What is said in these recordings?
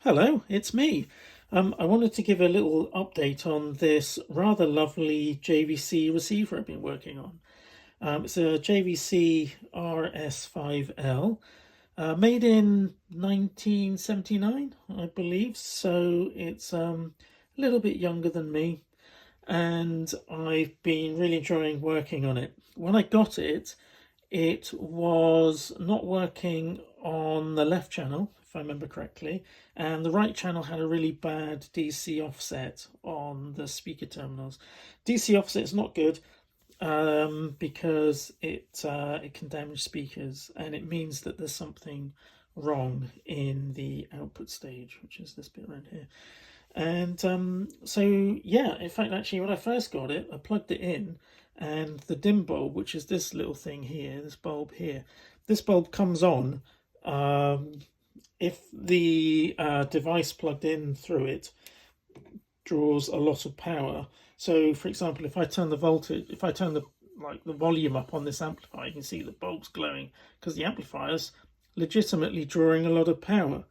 Hello, it's me. I wanted to give a little update on this rather lovely JVC receiver I've been working on. It's a JVC R-S5L, made in 1979, I believe, so it's a little bit younger than me, and I've been really enjoying working on it. When I got it, it was not working on the left channel, if I remember correctly, and the right channel had a really bad DC offset on the speaker terminals. DC offset is not good because it can damage speakers, and it means that there's something wrong in the output stage, which is this bit around here. And so yeah, in fact, actually, when I first got it, I plugged it in, and the dim bulb, which is this little thing here, this bulb here, this bulb comes on if the device plugged in through it draws a lot of power. So, for example, if I turn the voltage, if I turn the volume up on this amplifier, you can see the bulb's glowing because the amplifier's legitimately drawing a lot of power,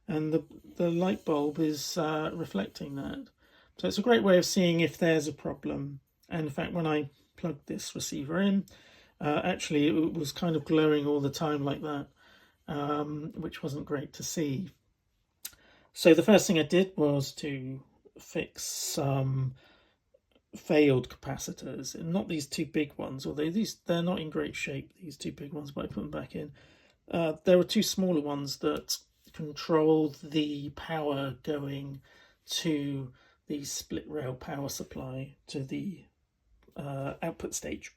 and the light bulb is reflecting that. So it's a great way of seeing if there's a problem. And in fact, when I plugged this receiver in, actually it was kind of glowing all the time like that, which wasn't great to see. So the first thing I did was to fix some failed capacitors, and not these two big ones, although they're not in great shape, these two big ones, but I put them back in. There were two smaller ones that control the power going to the split rail power supply to the output stage.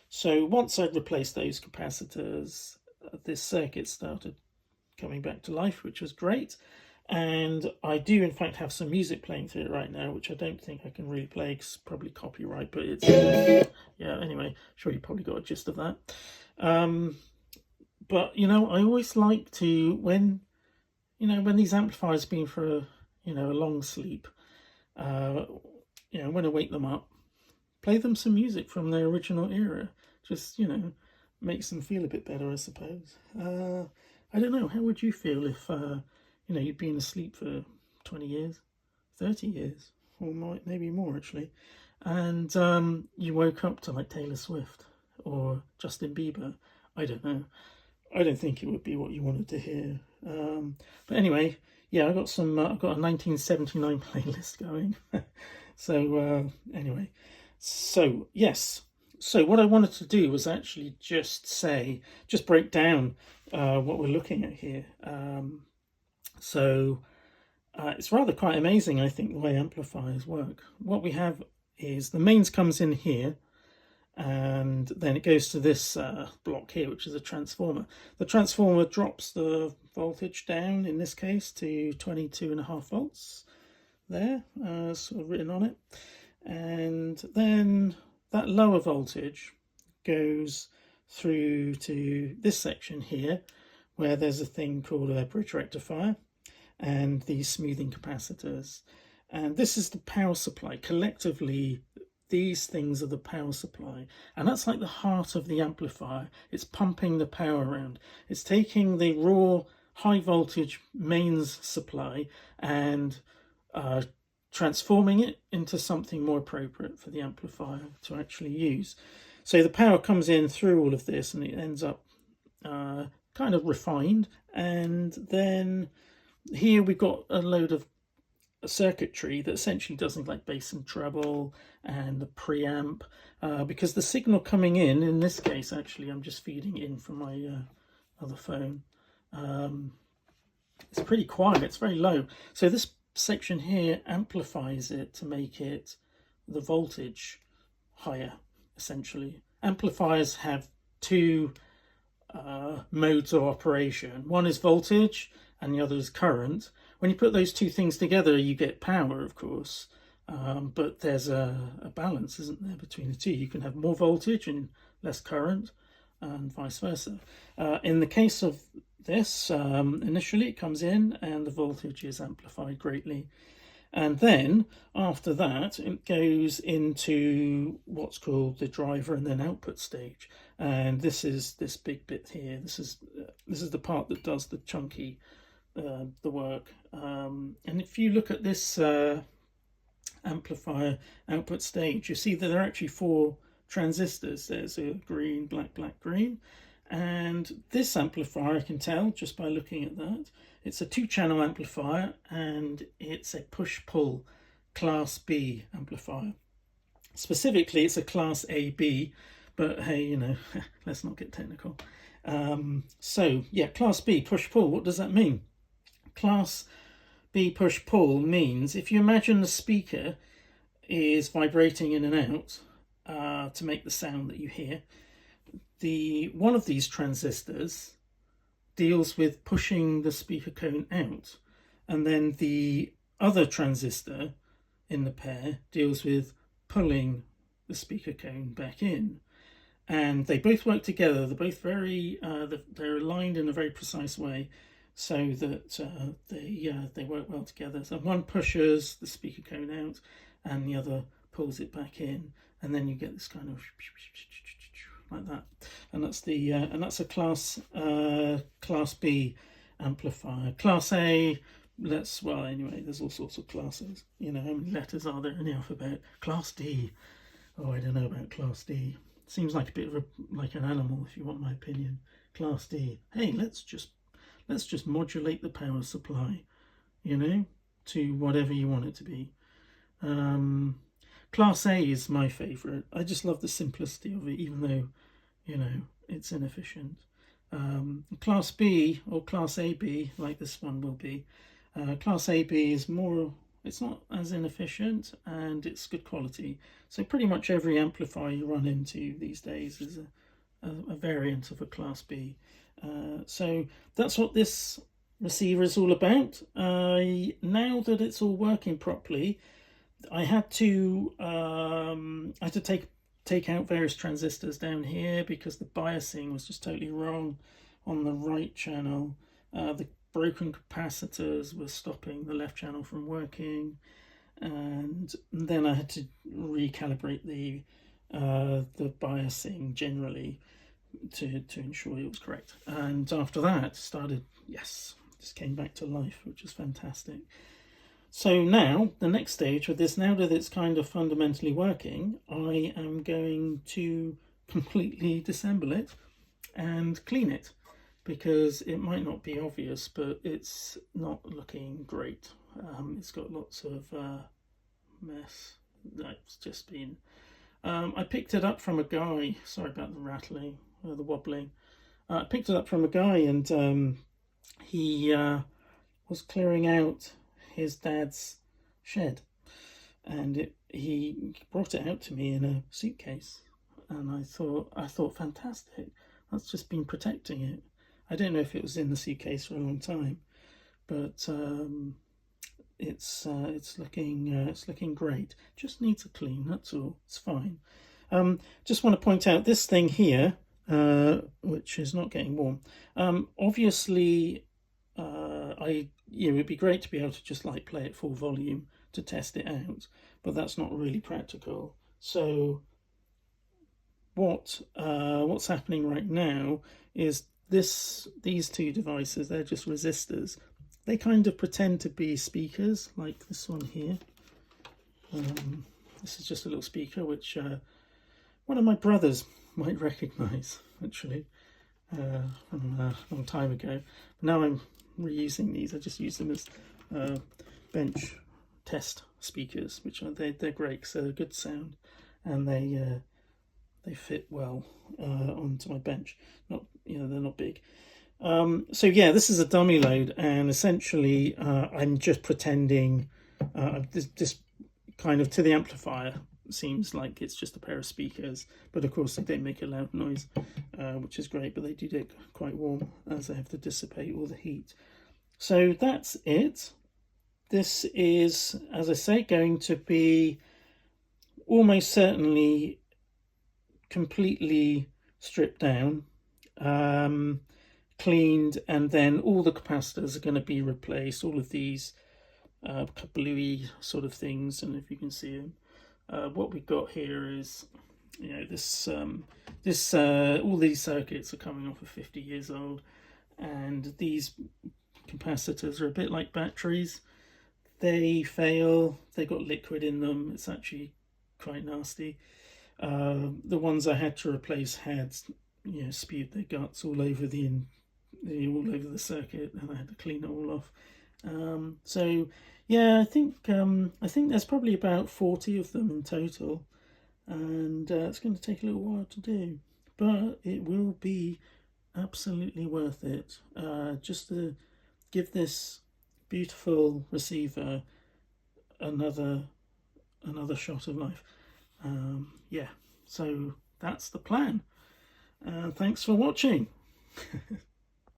So once I'd replaced those capacitors, this circuit started coming back to life, which was great. And I do in fact have some music playing through it right now, which I don't think I can really play because probably copyright, but it's yeah, anyway, sure you probably got a gist of that. But I always like to, when these amplifiers have been for a long sleep, when I wake them up, play them some music from their original era. Just makes them feel a bit better, I suppose. I don't know, how would you feel if you'd been asleep for 20 years, 30 years, or maybe more actually, and you woke up to like Taylor Swift or Justin Bieber? I don't know. I don't think it would be what you wanted to hear. But anyway, yeah, I've got a 1979 playlist going. So anyway, so yes. So what I wanted to do was actually just break down what we're looking at here. So it's rather quite amazing, I think, the way amplifiers work. What we have is the mains comes in here, and then it goes to this block here, which is a transformer. The transformer drops the voltage down, in this case, to 22.5 volts there, sort of written on it. And then that lower voltage goes through to this section here, where there's a thing called a bridge rectifier and these smoothing capacitors. And this is the power supply. Collectively, these things are the power supply. And that's like the heart of the amplifier. It's pumping the power around. It's taking the raw high voltage mains supply and transforming it into something more appropriate for the amplifier to actually use. So the power comes in through all of this, and it ends up kind of refined. And then here we've got a load of circuitry that essentially does things like bass and treble and the preamp, because the signal coming in this case, actually I'm just feeding in from my other phone, it's pretty quiet, it's very low. So this section here amplifies it to make it the voltage higher, essentially. Amplifiers have two modes of operation. One is voltage and the other is current. When you put those two things together, you get power, of course, but there's a balance, isn't there, between the two? You can have more voltage and less current, and vice versa. In the case of this, initially it comes in and the voltage is amplified greatly, and then after that it goes into what's called the driver and then output stage. And this is this big bit here. This is the part that does the chunky the work. if you look at this amplifier output stage, you see that there are actually 4 transistors. There's a green, black, black, green. And this amplifier, I can tell just by looking at that, it's a 2-channel amplifier, and it's a push-pull Class B amplifier. Specifically, it's a Class AB, but hey, you know, let's not get technical. So yeah, Class B, push-pull, what does that mean? Class B push-pull means if you imagine the speaker is vibrating in and out to make the sound that you hear, one of these transistors deals with pushing the speaker cone out, and then the other transistor in the pair deals with pulling the speaker cone back in. And they both work together. They're both very they're aligned in a very precise way, so that they work well together. So one pushes the speaker cone out, and the other pulls it back in, and then you get this kind of like that. And that's a class B amplifier. Class A, well, anyway, there's all sorts of classes. You know, how many letters are there in the alphabet? Class D. Oh, I don't know about Class D. Seems like a bit of like an animal, if you want my opinion. Class D. Hey, let's just modulate the power supply, you know, to whatever you want it to be. Class A is my favourite. I just love the simplicity of it, even though, you know, it's inefficient. Class B, or Class AB, like this one will be, Class AB is more, it's not as inefficient, and it's good quality. So pretty much every amplifier you run into these days is a variant of a Class B. So that's what this receiver is all about. Now that it's all working properly, I had to take out various transistors down here because the biasing was just totally wrong on the right channel. The broken capacitors were stopping the left channel from working, and then I had to recalibrate the biasing generally to ensure it was correct. And after that, just came back to life, which is fantastic. So now, the next stage with this, now that it's kind of fundamentally working, I am going to completely disassemble it and clean it, because it might not be obvious, but it's not looking great. It's got lots of mess that's just been... I picked it up from a guy, sorry about the rattling, the wobbling. I picked it up from a guy, and he was clearing out his dad's shed, and he brought it out to me in a suitcase, and I thought fantastic, that's just been protecting it. I don't know if it was in the suitcase for a long time, but it's looking great. Just needs a clean, that's all. It's fine. Just want to point out this thing here, which is not getting warm. Obviously, it would be great to be able to just like play it full volume to test it out, but that's not really practical. So what's happening right now is these two devices, they're just resistors. They kind of pretend to be speakers, like this one here. This is just a little speaker which one of my brothers might recognize, actually, from a long time ago. Now I'm reusing these. I just use them as bench test speakers, which they're great because they're a good sound, and they fit well onto my bench. Not, you know, they're not big. So yeah, this is a dummy load, and essentially I'm just pretending this kind of to the amplifier seems like it's just a pair of speakers, but of course they don't make a loud noise, which is great, but they do get quite warm as they have to dissipate all the heat. So that's it. This is, as I say, going to be almost certainly completely stripped down, cleaned, and then all the capacitors are going to be replaced, all of these bluey sort of things, and if you can see them. What we've got here is, you know, all these circuits are coming off of 50 years old, and these capacitors are a bit like batteries. they fail. They got liquid in them. It's actually quite nasty. The ones I had to replace had, spewed their guts all over all over the circuit, and I had to clean it all off. So yeah, I think there's probably about 40 of them in total, and it's going to take a little while to do, but it will be absolutely worth it. Just to give this beautiful receiver another shot of life. Yeah, so that's the plan. Thanks for watching.